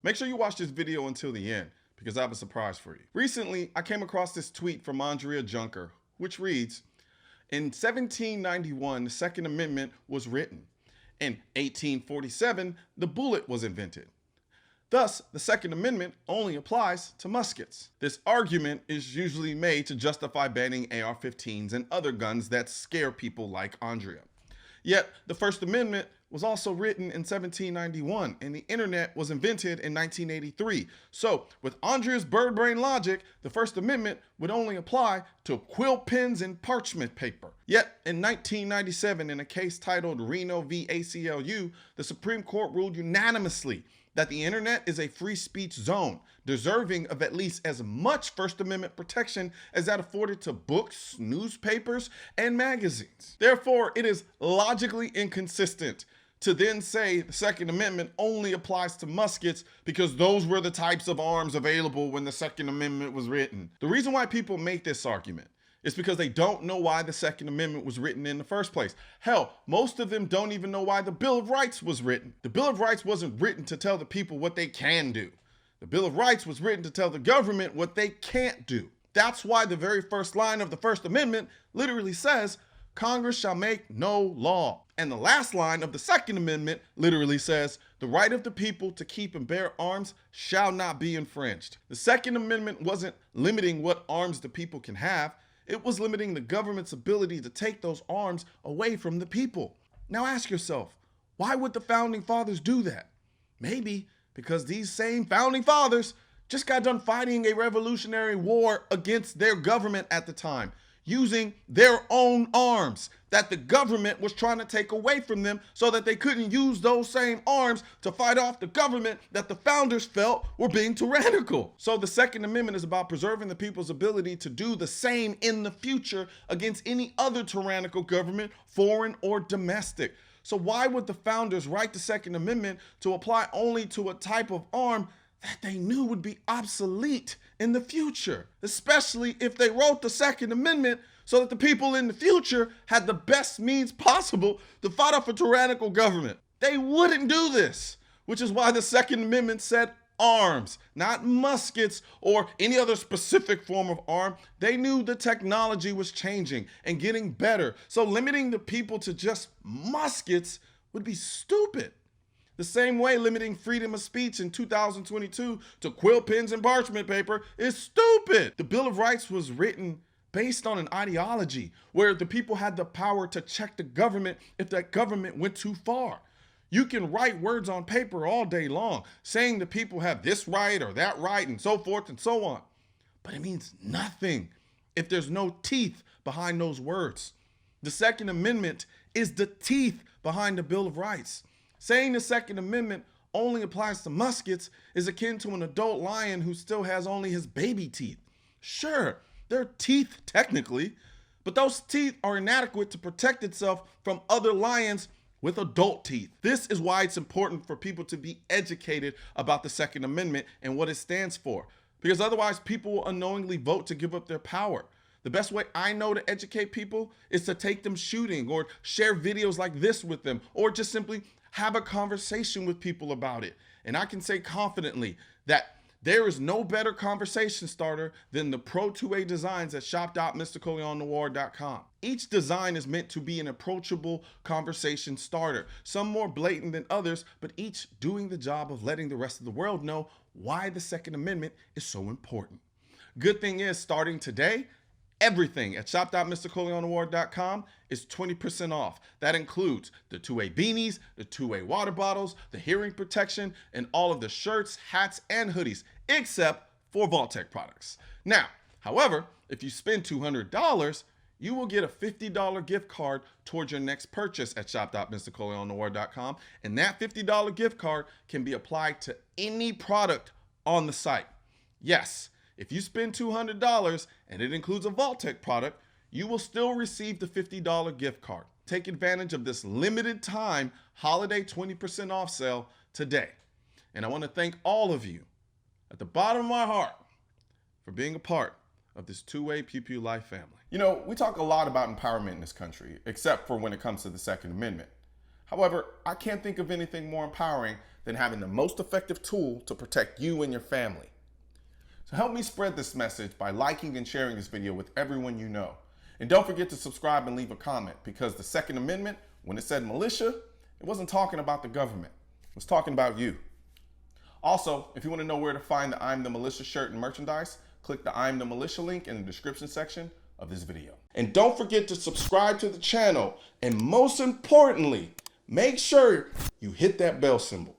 Make sure you watch this video until the end because I have a surprise for you. Recently, I came across this tweet from Andrea Junker, which reads, in 1791, the Second Amendment was written. In 1847, the bullet was invented. Thus, the Second Amendment only applies to muskets. This argument is usually made to justify banning AR-15s and other guns that scare people like Andrea. Yet, the First Amendment was also written in 1791, and the internet was invented in 1983. So, with Andrea's bird brain logic, the First Amendment would only apply to quill pens and parchment paper. Yet, in 1997, in a case titled RENO v. ACLU, the Supreme Court ruled unanimously that the internet is a free speech zone, deserving of at least as much First Amendment protection as that afforded to books, newspapers, and magazines. Therefore, it is logically inconsistent to then say the Second Amendment only applies to muskets because those were the types of arms available when the Second Amendment was written. The reason why people make this argument is because they don't know why the Second Amendment was written in the first place. Hell, most of them don't even know why the Bill of Rights was written. The Bill of Rights wasn't written to tell the people what they can do. The Bill of Rights was written to tell the government what they can't do. That's why the very first line of the First Amendment literally says, Congress shall make no law. And the last line of the Second Amendment literally says, the right of the people to keep and bear arms shall not be infringed. The Second Amendment wasn't limiting what arms the people can have. It was limiting the government's ability to take those arms away from the people. Now ask yourself, why would the Founding Fathers do that? Maybe because these same Founding Fathers just got done fighting a revolutionary war against their government at the time, using their own arms that the government was trying to take away from them so that they couldn't use those same arms to fight off the government that the founders felt were being tyrannical. So the Second Amendment is about preserving the people's ability to do the same in the future against any other tyrannical government, foreign or domestic. So why would the founders write the Second Amendment to apply only to a type of arm that they knew would be obsolete in the future, especially if they wrote the Second Amendment so that the people in the future had the best means possible to fight off a tyrannical government? They wouldn't do this, which is why the Second Amendment said arms, not muskets or any other specific form of arm. They knew the technology was changing and getting better, so limiting the people to just muskets would be stupid. The same way limiting freedom of speech in 2022 to quill pens and parchment paper is stupid. The Bill of Rights was written based on an ideology where the people had the power to check the government if that government went too far. You can write words on paper all day long saying the people have this right or that right and so forth and so on. But it means nothing if there's no teeth behind those words. The Second Amendment is the teeth behind the Bill of Rights. Saying the Second Amendment only applies to muskets is akin to an adult lion who still has only his baby teeth. Sure, they're teeth technically, but those teeth are inadequate to protect itself from other lions with adult teeth. This is why it's important for people to be educated about the Second Amendment and what it stands for, because otherwise people will unknowingly vote to give up their power. The best way I know to educate people is to take them shooting or share videos like this with them, or just simply have a conversation with people about it. And I can say confidently that there is no better conversation starter than the Pro 2A designs at shop.mrcolionnoir.com. Each design is meant to be an approachable conversation starter, some more blatant than others, but each doing the job of letting the rest of the world know why the Second Amendment is so important. Good thing is, starting today, everything at shop.mrcolionnoir.com is 20% off. That includes the 2A beanies, the 2A water bottles, the hearing protection, and all of the shirts, hats, and hoodies, except for Vault-Tec products. Now, however, if you spend $200, you will get a $50 gift card towards your next purchase at shop.mrcolionnoir.com, and that $50 gift card can be applied to any product on the site. Yes, if you spend $200 and it includes a Vault-Tec product, you will still receive the $50 gift card. Take advantage of this limited time holiday 20% off sale today. And I want to thank all of you at the bottom of my heart for being a part of this 2A Pew Pew Life family. You know, we talk a lot about empowerment in this country, except for when it comes to the Second Amendment. However, I can't think of anything more empowering than having the most effective tool to protect you and your family. So help me spread this message by liking and sharing this video with everyone you know. And don't forget to subscribe and leave a comment, because the Second Amendment, when it said militia, it wasn't talking about the government. It was talking about you. Also, if you want to know where to find the I'm the Militia shirt and merchandise, click the I'm the Militia link in the description section of this video. And don't forget to subscribe to the channel, and most importantly, make sure you hit that bell symbol.